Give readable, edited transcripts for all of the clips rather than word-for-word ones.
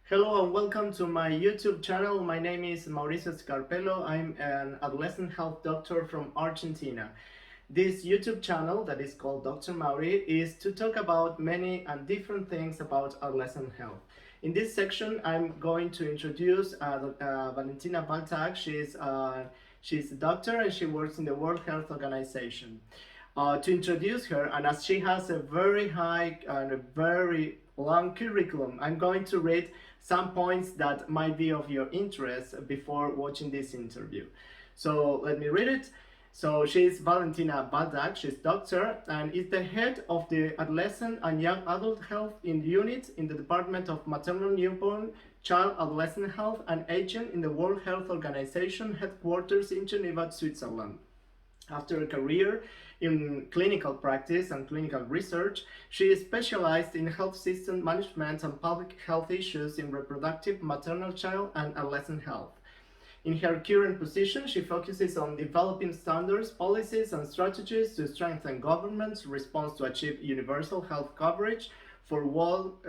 Hello and welcome to my YouTube channel. My name is Mauricio Scarpello. I'm an adolescent health doctor from Argentina. This YouTube channel that is called Dr. Mauri is to talk about many and different things about adolescent health. In this section, I'm going to introduce Valentina Baltag. She's a doctor and she works in the World Health Organization. To introduce her, and as she has a very high and a very long curriculum, I'm going to read some points that might be of your interest before watching this interview. So let me read it. So she's Valentina Baltag, she's doctor and is the head of the adolescent and young adult health in unit in the Department of Maternal Newborn, Child Adolescent Health and Aging in the World Health Organization headquarters in Geneva, Switzerland. After a career in clinical practice and clinical research, she is specialized in health system management and public health issues in reproductive, maternal, child, and adolescent health. In her current position, she focuses on developing standards, policies, and strategies to strengthen government's response to achieve universal health coverage for world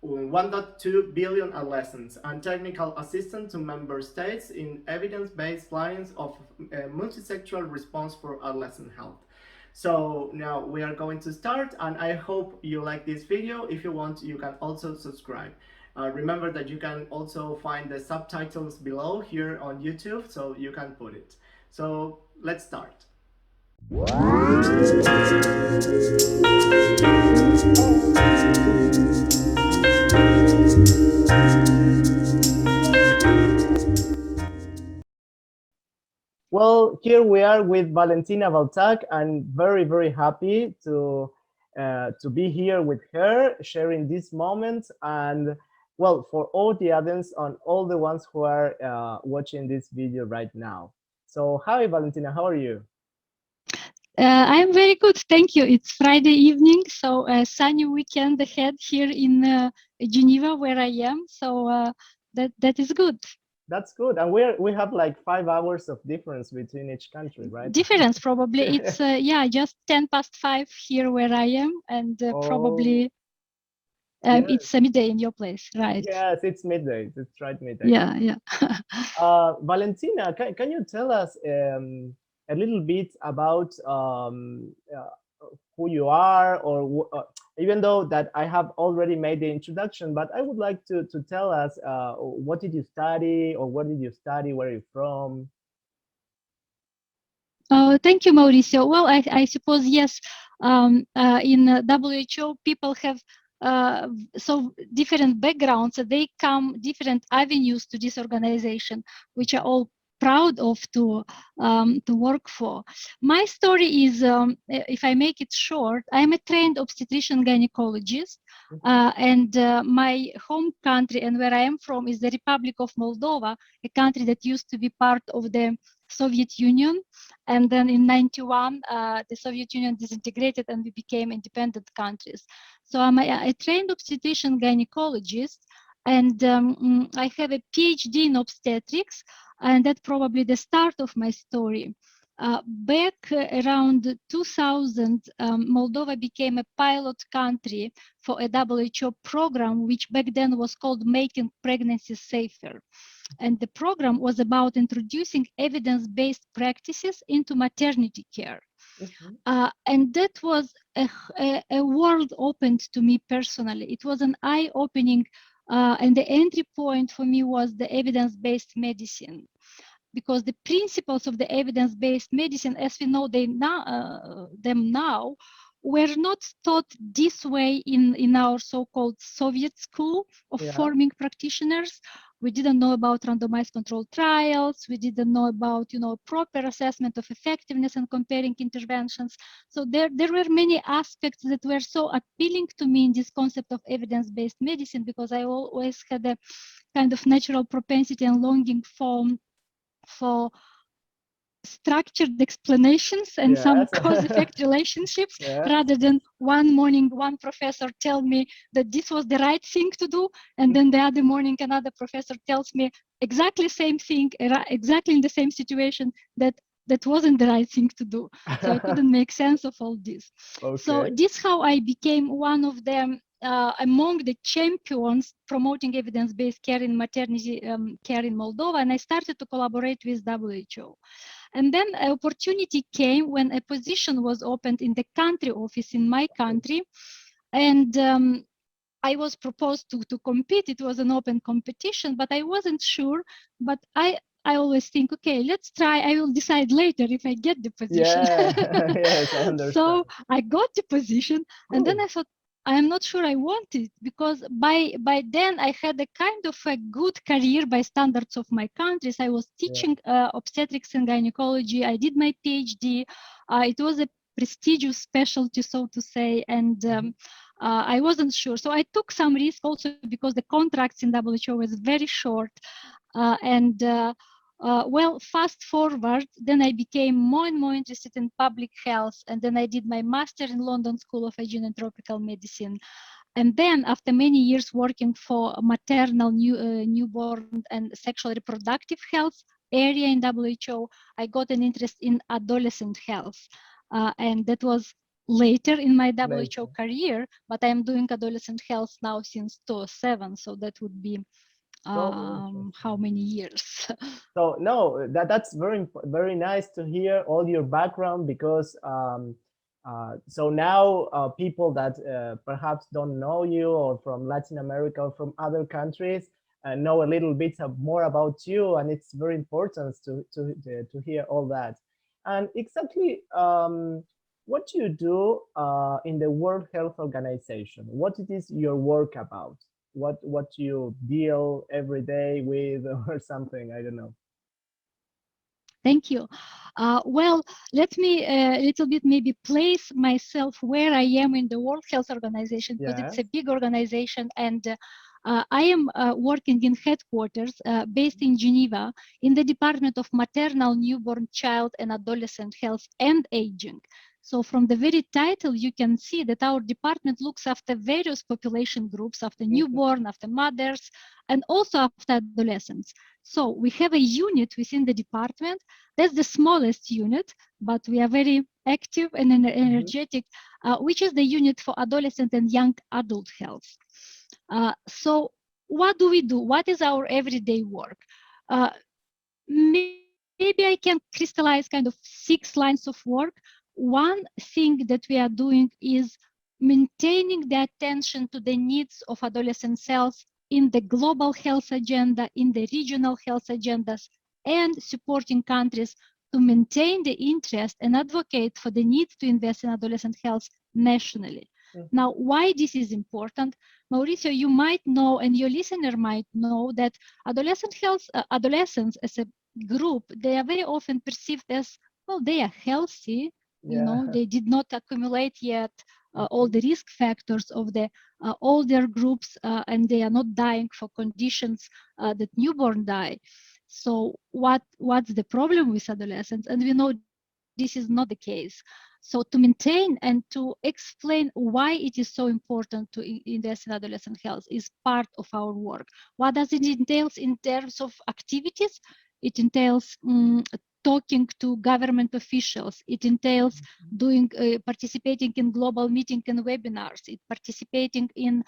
1.2 billion adolescents and technical assistance to member states in evidence-based lines of a multisectoral response for adolescent health. So now we are going to start and I hope you like this video. If you want, you can also subscribe. Remember that you can also find the subtitles below here on YouTube, so you can put it. So let's start. Well, here we are with Valentina Baltag. I'm very, very happy to be here with her, sharing this moment. And well, for all the audience and all the ones who are watching this video right now. So, hi, Valentina, how are you? I'm very good, thank you. It's Friday evening, so a sunny weekend ahead here in Geneva, where I am. So that is good. That's good. And we have like 5 hours of difference between each country, right? Difference probably. It's yeah, just 5:10 here where I am, and probably yes. it's a midday in your place, right? Yes, it's midday. It's right midday. Yeah. Valentina, can you tell us a little bit about who you are, or even though that I have already made the introduction, but I would like to tell us what did you study, or what did you study, where are you from? Oh, thank you, Mauricio. Well, I suppose, yes, in WHO, people have so different backgrounds. They come different avenues to this organization, which are all proud of to work for. My story is, if I make it short, I am a trained obstetrician gynecologist, and my home country and where I am from is the Republic of Moldova, a country that used to be part of the Soviet Union, and then in '91 the Soviet Union disintegrated and we became independent countries. So I'm a trained obstetrician gynecologist, and I have a PhD in obstetrics, and that's probably the start of my story. Back around 2000, Moldova became a pilot country for a WHO program, which back then was called Making Pregnancy Safer. And the program was about introducing evidence-based practices into maternity care. And that was a world opened to me personally. It was an eye-opening, and the entry point for me was the evidence-based medicine. Because the principles of the evidence-based medicine, as we know them now, were not taught this way in our so-called Soviet school of forming practitioners. We didn't know about randomized controlled trials. We didn't know about, proper assessment of effectiveness and comparing interventions. So there were many aspects that were so appealing to me in this concept of evidence-based medicine, because I always had a kind of natural propensity and longing for structured explanations and some cause-effect relationships, rather than one morning one professor tell me that this was the right thing to do, and then the other morning another professor tells me exactly same thing, exactly in the same situation, that wasn't the right thing to do. So I couldn't make sense of all this. So this how I became one of them among the champions promoting evidence-based care in maternity care in Moldova, and I started to collaborate with WHO. And then an opportunity came when a position was opened in the country office in my country, and I was proposed to compete. It was an open competition, but I wasn't sure. But I always think, okay, let's try. I will decide later if I get the position. Yeah, yes, I understand. So I got the position, and then Cool. I thought, I'm not sure I want it, because by then I had a kind of a good career by standards of my countries. I was teaching obstetrics and gynecology. I did my PhD. It was a prestigious specialty, so to say, and I wasn't sure. So I took some risk also because the contracts in WHO was very short. Well, fast forward, then I became more and more interested in public health. And then I did my master in London School of Hygiene and Tropical Medicine. And then after many years working for maternal, newborn and sexual reproductive health area in WHO, I got an interest in adolescent health. And that was later in my WHO career, but I'm doing adolescent health now since 2007. So that would be how many years? So no, that's very nice to hear all your background, because so now people that perhaps don't know you, or from Latin America or from other countries, know a little bit more about you, and it's very important to hear all that. And exactly, what do you do in the World Health Organization? What it is your work about? What you deal every day with, or something? I don't know. Thank you. Well, let me a little bit maybe place myself where I am in the World Health Organization, because it's a big organization, and I am working in headquarters based in Geneva in the Department of Maternal, Newborn, Child and Adolescent Health and Aging. So from the very title, you can see that our department looks after various population groups, after newborn, after mothers, and also after adolescents. So we have a unit within the department. That's the smallest unit, but we are very active and energetic, which is the unit for adolescent and young adult health. So what do we do? What is our everyday work? Maybe I can crystallize kind of 6 lines of work. One thing that we are doing is maintaining the attention to the needs of adolescent health in the global health agenda, in the regional health agendas, and supporting countries to maintain the interest and advocate for the need to invest in adolescent health nationally. Now, why this is important? Mauricio, you might know, and your listener might know, that adolescent health, adolescents as a group, they are very often perceived as, well, they are healthy, you know, they did not accumulate yet all the risk factors of the older groups, and they are not dying for conditions that newborn die. So what's the problem with adolescents? And we know this is not the case. So to maintain and to explain why it is so important to invest in adolescent health is part of our work. What does it entail in terms of activities? It entails talking to government officials. It entails doing participating in global meetings and webinars. It participating in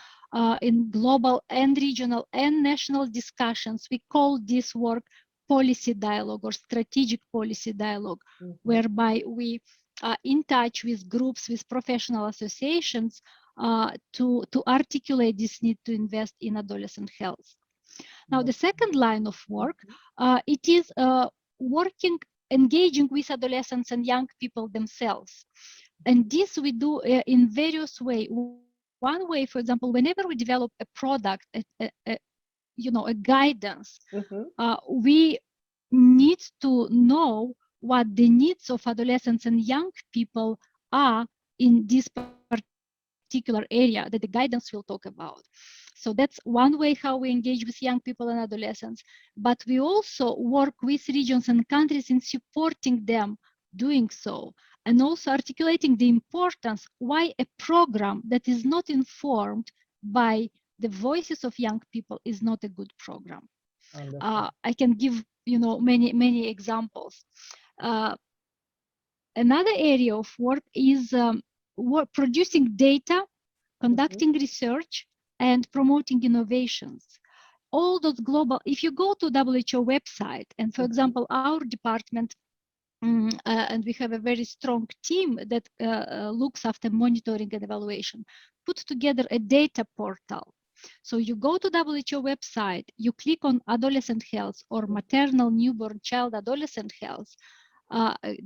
global and regional and national discussions. We call this work policy dialogue or strategic policy dialogue, whereby we are in touch with groups, with professional associations to articulate this need to invest in adolescent health. Now, the second line of work, it is engaging with adolescents and young people themselves. And this we do in various ways. One way, for example, whenever we develop a product, a guidance, we need to know what the needs of adolescents and young people are in this particular area that the guidance will talk about. So that's one way how we engage with young people and adolescents. But we also work with regions and countries in supporting them doing so, and also articulating the importance why a program that is not informed by the voices of young people is not a good program. I can give many examples. Another area of work is producing data conducting research, and promoting innovations. All those global, if you go to WHO website, and for example, our department, and we have a very strong team that looks after monitoring and evaluation, put together a data portal. So you go to WHO website, you click on adolescent health or maternal, newborn, child, adolescent health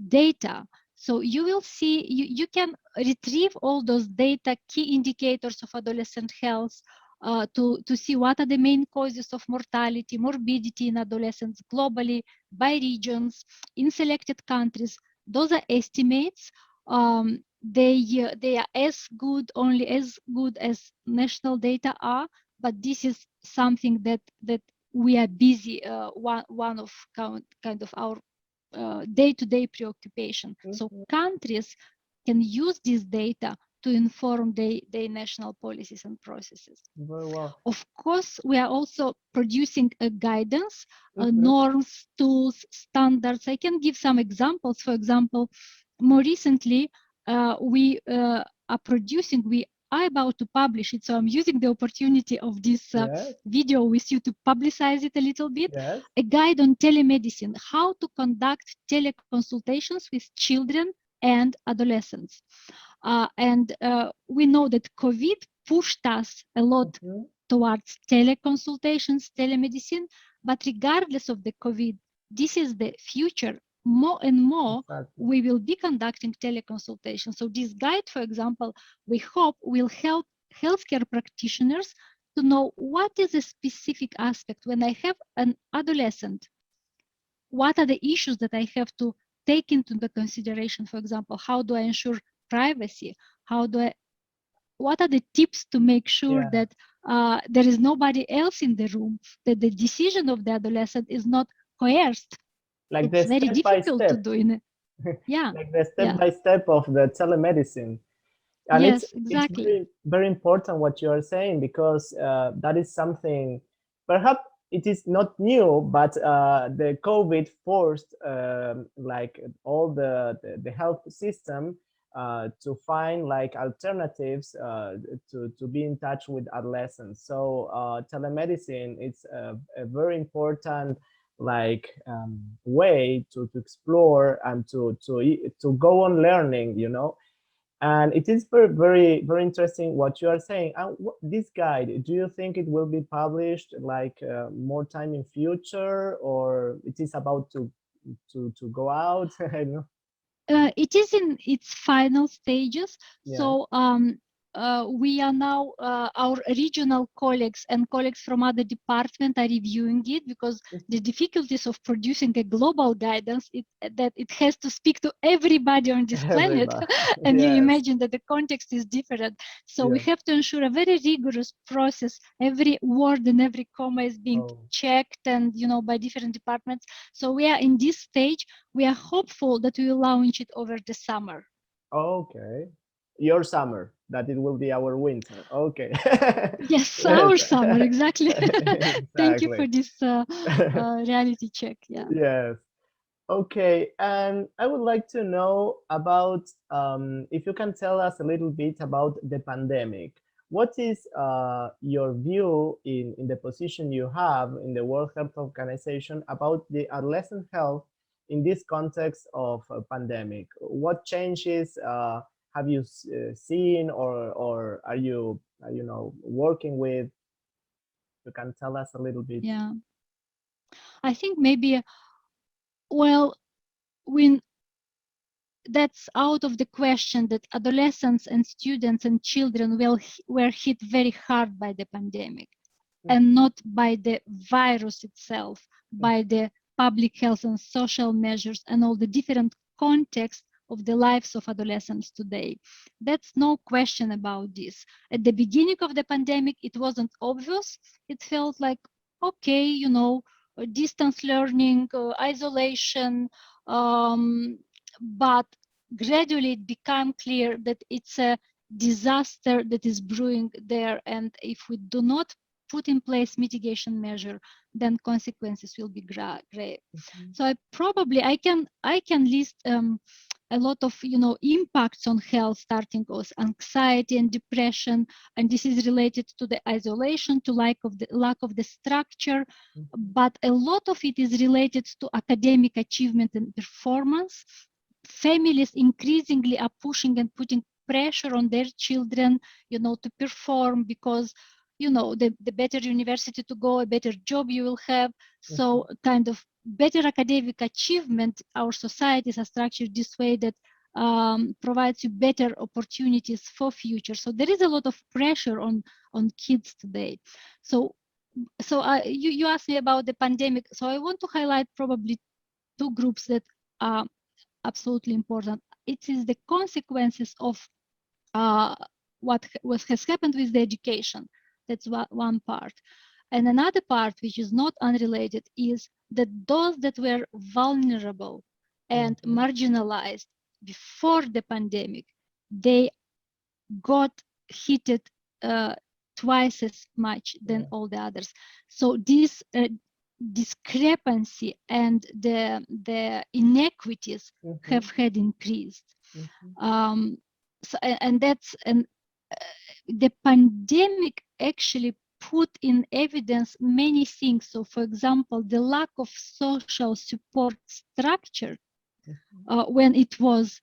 data. So you will see, you can retrieve all those data, key indicators of adolescent health, to see what are the main causes of mortality, morbidity in adolescents globally, by regions, in selected countries. Those are estimates. They are only as good as national data are, but this is something that we are busy, one of kind of our day-to-day preoccupation. So countries can use this data to inform their national policies and processes. Very well. Of course, we are also producing a guidance, norms, tools, standards. I can give some examples. For example, more recently, we are about to publish it. So I'm using the opportunity of this video with you to publicize it a little bit. Yes. A guide on telemedicine, how to conduct teleconsultations with children and adolescents. And we know that COVID pushed us a lot towards teleconsultations, telemedicine, but regardless of the COVID, this is the future. More and more, we will be conducting teleconsultations. So this guide, for example, we hope will help healthcare practitioners to know what is a specific aspect. When I have an adolescent, what are the issues that I have to take into the consideration? For example, how do I ensure privacy? What are the tips to make sure that there is nobody else in the room, that the decision of the adolescent is not coerced? Like it's the very difficult step to do in it. Yeah. Like the step-by-step of the telemedicine. And yes, it's exactly. very, very important what you are saying, because that is something, perhaps it is not new, but the COVID forced like all the health system to find like alternatives to be in touch with adolescents. So telemedicine is a very important like way to explore and to go on learning, you know. And it is very, very, very interesting what you are saying. And this guide, do you think it will be published like more time in future, or it is about to go out? I know. It is in its final stages. Yeah. So we are now, our regional colleagues and colleagues from other departments are reviewing it, because the difficulties of producing a global guidance, that it has to speak to everybody on this planet. And you imagine that the context is different. So we have to ensure a very rigorous process. Every word and every comma is being checked, and by different departments. So we are in this stage. We are hopeful that we will launch it over the summer. Okay. Your summer, that it will be our winter. Okay. Yes, our summer, exactly. Thank you for this reality check. Yeah. Yes. Okay, and I would like to know about if you can tell us a little bit about the pandemic. What is your view in the position you have in the World Health Organization about the adolescent health in this context of a pandemic? What changes have you seen, or are you working with? You can tell us a little bit. Yeah, I think maybe, that's out of the question that adolescents and students and children were hit very hard by the pandemic, and not by the virus itself, by the public health and social measures and all the different contexts of the lives of adolescents today. That's no question about this. At the beginning of the pandemic, it wasn't obvious. It felt like, okay, distance learning, isolation, but gradually it became clear that it's a disaster that is brewing there, and if we do not put in place mitigation measure, then consequences will be grave. So I can list a lot of impacts on health, starting with anxiety and depression, and this is related to the isolation, to lack of the structure, but a lot of it is related to academic achievement and performance. Families increasingly are pushing and putting pressure on their children, to perform, because the better university to go, a better job you will have. So kind of better academic achievement, our societies are structured this way that provides you better opportunities for future. So there is a lot of pressure on kids today. So you asked me about the pandemic. So I want to highlight probably two groups that are absolutely important. It is the consequences of what has happened with the education. That's one part. And another part, which is not unrelated, is that those that were vulnerable and marginalized before the pandemic, they got hit twice as much than all the others. So this discrepancy and the inequities have had increased. The pandemic actually put in evidence many things. So, for example, the lack of social support structure when it was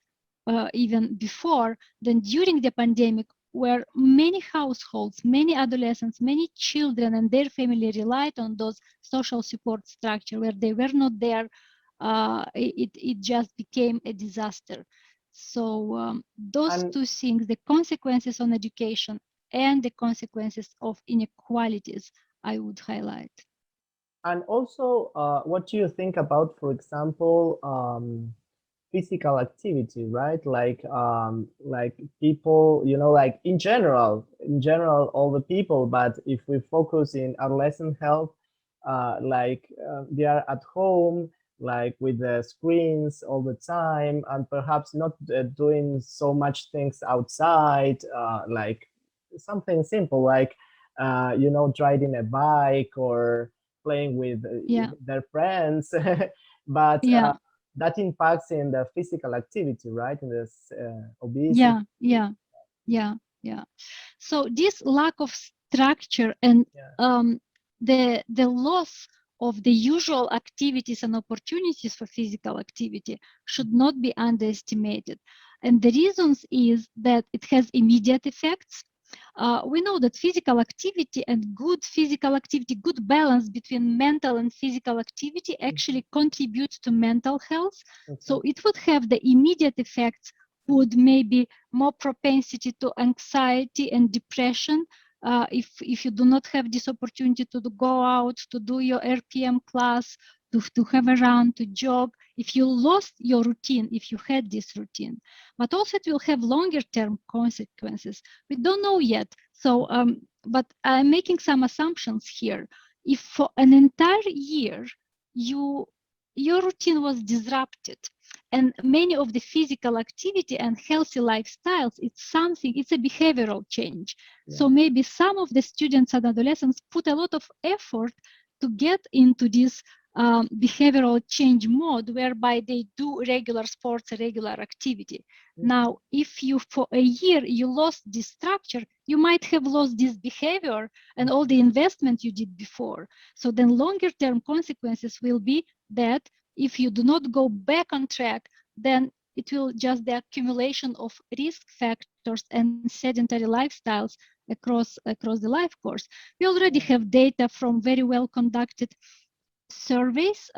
even before, then during the pandemic, where many households, many adolescents, many children and their family relied on those social support structure, where they were not there, it just became a disaster. So those two things, the consequences on education and the consequences of inequalities, I would highlight. And also, what do you think about, for example, physical activity, right? Like people, like in general, all the people. But if we focus in adolescent health, they are at home, like with the screens all the time, and perhaps not doing so much things outside, like something simple, like riding a bike or playing with their friends, but that impacts in the physical activity, right? In this obesity. Yeah. So this lack of structure and the loss of the usual activities and opportunities for physical activity should not be underestimated. And the reasons is that it has immediate effects. We know that physical activity and good physical activity, good balance between mental and physical activity actually contributes to mental health. So it would have the immediate effects, would maybe more propensity to anxiety and depression. If you do not have this opportunity to go out, to do your RPM class, to have a run, to jog, if you lost your routine, if you had this routine. But also it will have longer term consequences. We don't know yet. So, but I'm making some assumptions here. If for an entire year, your routine was disrupted, and many of the physical activity and healthy lifestyles, it's a behavioral change. So maybe some of the students and adolescents put a lot of effort to get into this behavioral change mode, whereby they do regular sports, regular activity. Now, if you for a year you lost this structure, you might have lost this behavior and all the investment you did before. So then longer term consequences will be that if you do not go back on track, then it will just the accumulation of risk factors and sedentary lifestyles across the life course. We already have data from very well conducted surveys.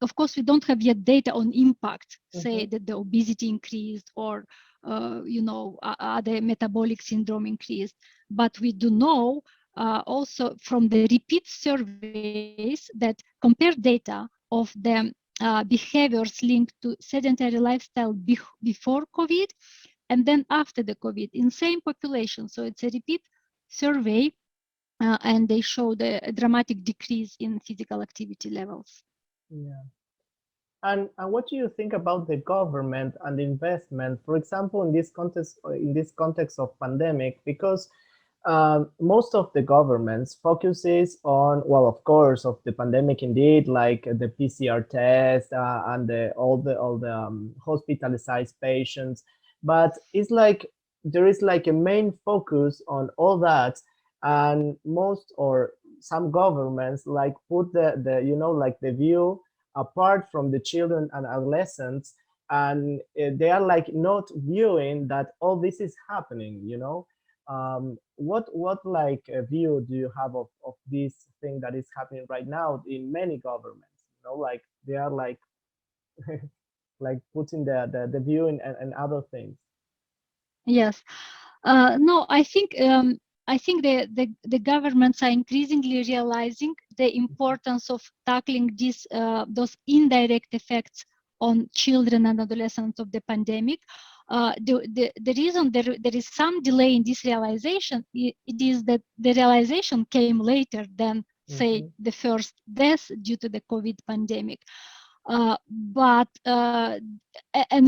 Of course, we don't have yet data on impact, say that the obesity increased or other metabolic syndrome increased, but we do know also from the repeat surveys that compare data of the behaviors linked to sedentary lifestyle before COVID and then after the COVID in same population. So it's a repeat survey. And they showed a dramatic decrease in physical activity levels. Yeah. And what do you think about the government and investment, for example, in this context of pandemic? Because Most of the governments focuses on, well, of course, of the pandemic indeed, like the PCR test and all the hospitalized patients. But it's like there is like a main focus on all that, and most or some governments like put the like the view apart from the children and adolescents, and they are like not viewing that all this is happening. What like view do you have of this thing that is happening right now in many governments? Like they are like like putting the view in and other things. Yes. No, I think the governments are increasingly realizing the importance of tackling those indirect effects on children and adolescents of the pandemic. The reason there is some delay in this realization, it is that the realization came later than, say, the first death due to the COVID pandemic. And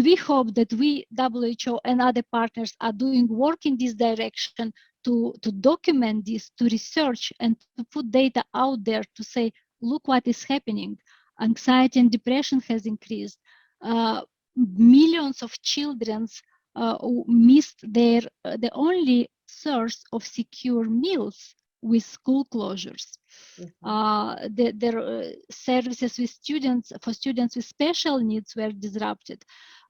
we hope that we, WHO and other partners, are doing work in this direction to document this, to research, and to put data out there to say, look what is happening. Anxiety and depression has increased. Millions of children who missed the only source of secure meals with school closures. Their services with for students with special needs were disrupted,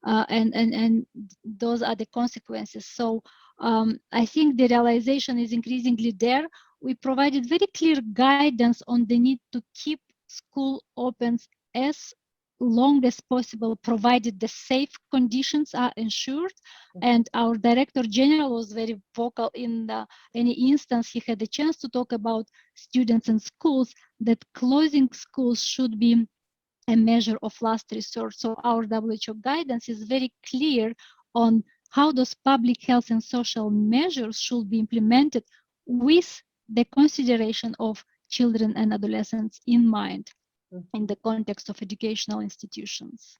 and those are the consequences. So I think the realization is increasingly there. We provided very clear guidance on the need to keep school open as long as possible, provided the safe conditions are ensured. And our Director General was very vocal in any instance he had a chance to talk about students and schools, that closing schools should be a measure of last resort. So our WHO guidance is very clear on how those public health and social measures should be implemented with the consideration of children and adolescents in mind in the context of educational institutions.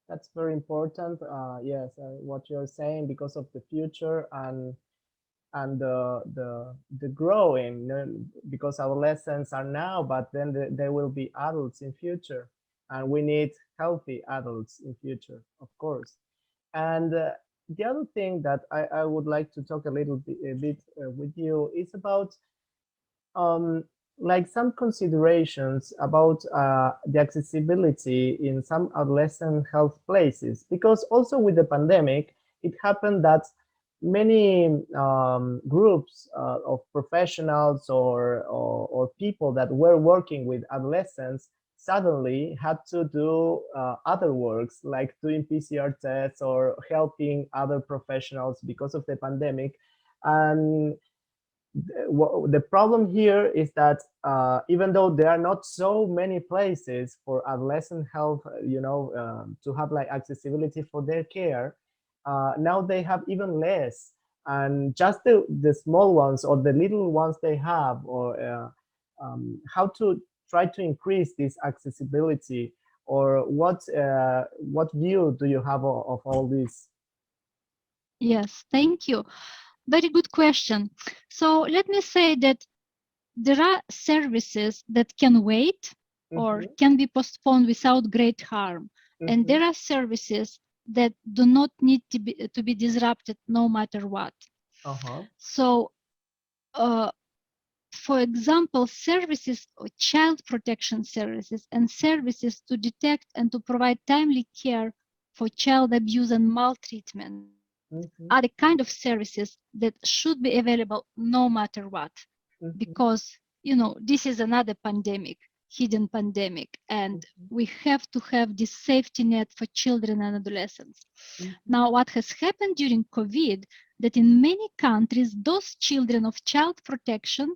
That's very important. Yes, what you're saying, because of the future and the growing, because adolescents are now, but then they will be adults in future, and we need healthy adults in future, of course. And the other thing that I would like to talk a bit with you is about um, like some considerations about the accessibility in some adolescent health places, because also with the pandemic, it happened that many groups of professionals or people that were working with adolescents suddenly had to do other works like doing PCR tests or helping other professionals because of the pandemic. And the problem here is that even though there are not so many places for adolescent health, to have like accessibility for their care, now they have even less. And just the small ones or the little ones they have, or how to try to increase this accessibility, or what view do you have of all this? Yes, thank you. Very good question. So let me say that there are services that can wait or can be postponed without great harm. And there are services that do not need to be disrupted no matter what. So, for example, services or child protection services and services to detect and to provide timely care for child abuse and maltreatment are the kind of services that should be available no matter what, because this is another pandemic, hidden pandemic, and we have to have this safety net for children and adolescents. Now, what has happened during COVID, that in many countries, those children of child protection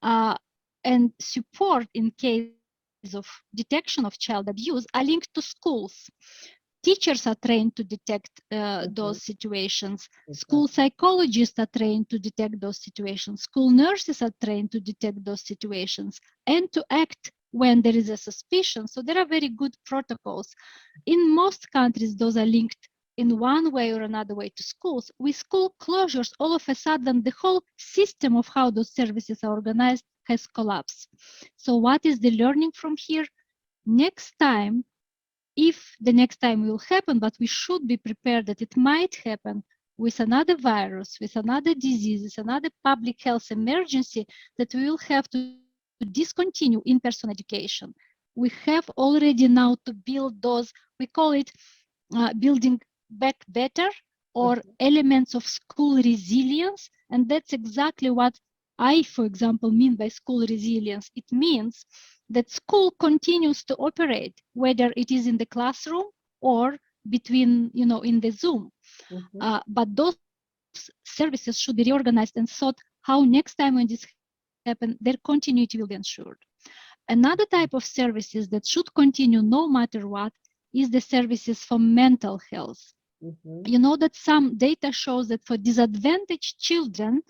and support in case of detection of child abuse are linked to schools. Teachers are trained to detect those situations. School psychologists are trained to detect those situations. School nurses are trained to detect those situations and to act when there is a suspicion. So there are very good protocols. In most countries, those are linked in one way or another way to schools. With school closures, all of a sudden, the whole system of how those services are organized has collapsed. So what is the learning from here? Next time, if the next time will happen, but we should be prepared that it might happen with another virus, with another disease, with another public health emergency, that we will have to discontinue in-person education. We have already now to build those, we call it building back better, or elements of school resilience. And that's exactly what I, for example, mean by school resilience. It means that school continues to operate, whether it is in the classroom or between, in the Zoom. But those services should be reorganized and thought how next time when this happens, their continuity will be ensured. Another type of services that should continue no matter what is the services for mental health. You know that some data shows that for disadvantaged children,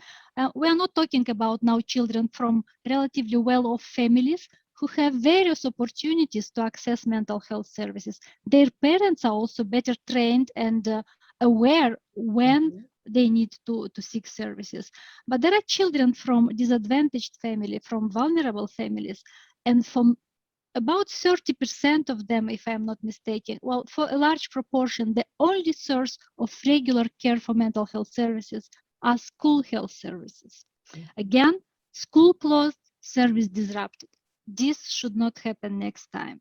we are not talking about now children from relatively well-off families who have various opportunities to access mental health services. Their parents are also better trained and aware when they need to seek services. But there are children from disadvantaged families, from vulnerable families, and from about 30% of them, if I'm not mistaken, well, for a large proportion, the only source of regular care for mental health services are school health services. Again, school closed, service disrupted. This should not happen next time.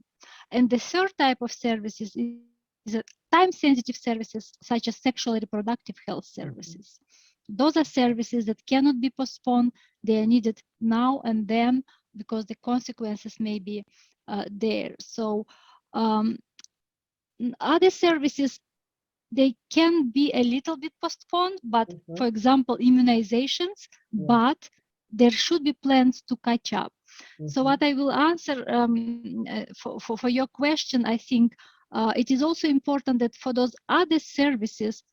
And the third type of services is time-sensitive services, such as sexual and reproductive health services. Those are services that cannot be postponed. They are needed now and then because the consequences may be there. So other services, they can be a little bit postponed, but for example, immunizations, but there should be plans to catch up. So what I will answer for your question, I think it is also important that for those other services,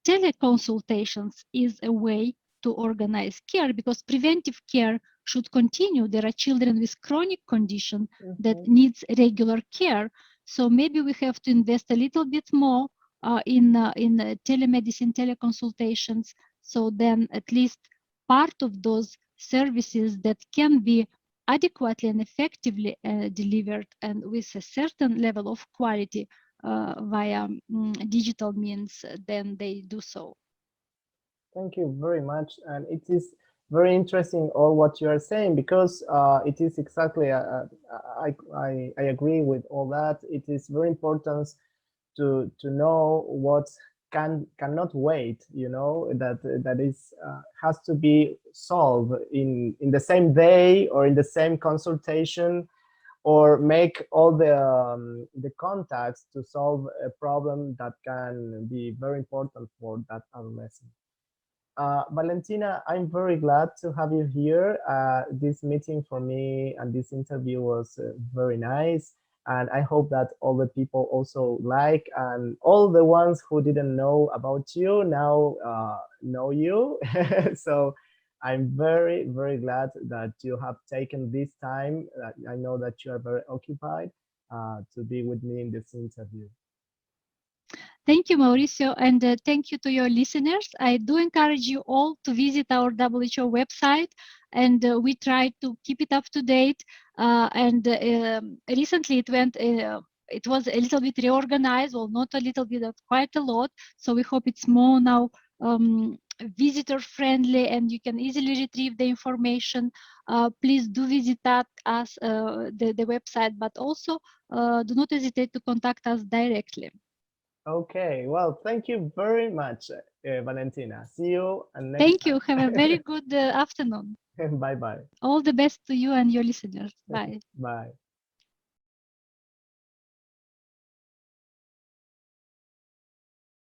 teleconsultations is a way to organize care, because preventive care should continue. There are children with chronic condition that needs regular care. So maybe we have to invest a little bit more in telemedicine, teleconsultations. So then at least part of those services that can be adequately and effectively delivered and with a certain level of quality via digital means, then they do so. Thank you very much. And it is very interesting all what you are saying, because it is exactly, I agree with all that. It is very important to know what cannot wait, that is has to be solved in the same day or in the same consultation, or make all the contacts to solve a problem that can be very important for that adolescent. Valentina, I'm very glad to have you here. This meeting for me and this interview was very nice. And I hope that all the people also like, and all the ones who didn't know about you now know you. So I'm very, very glad that you have taken this time. I know that you are very occupied to be with me in this interview. Thank you, Mauricio, and thank you to your listeners. I do encourage you all to visit our WHO website, and we try to keep it up to date. Recently it was a little bit reorganized, well, not a little bit, quite a lot. So we hope it's more now visitor friendly, and you can easily retrieve the information. Please do visit us, the website, but also do not hesitate to contact us directly. Okay, well, thank you very much, Valentina. See you next Thank time. you. Have a very good afternoon. Bye-bye. All the best to you and your listeners. Bye. Bye.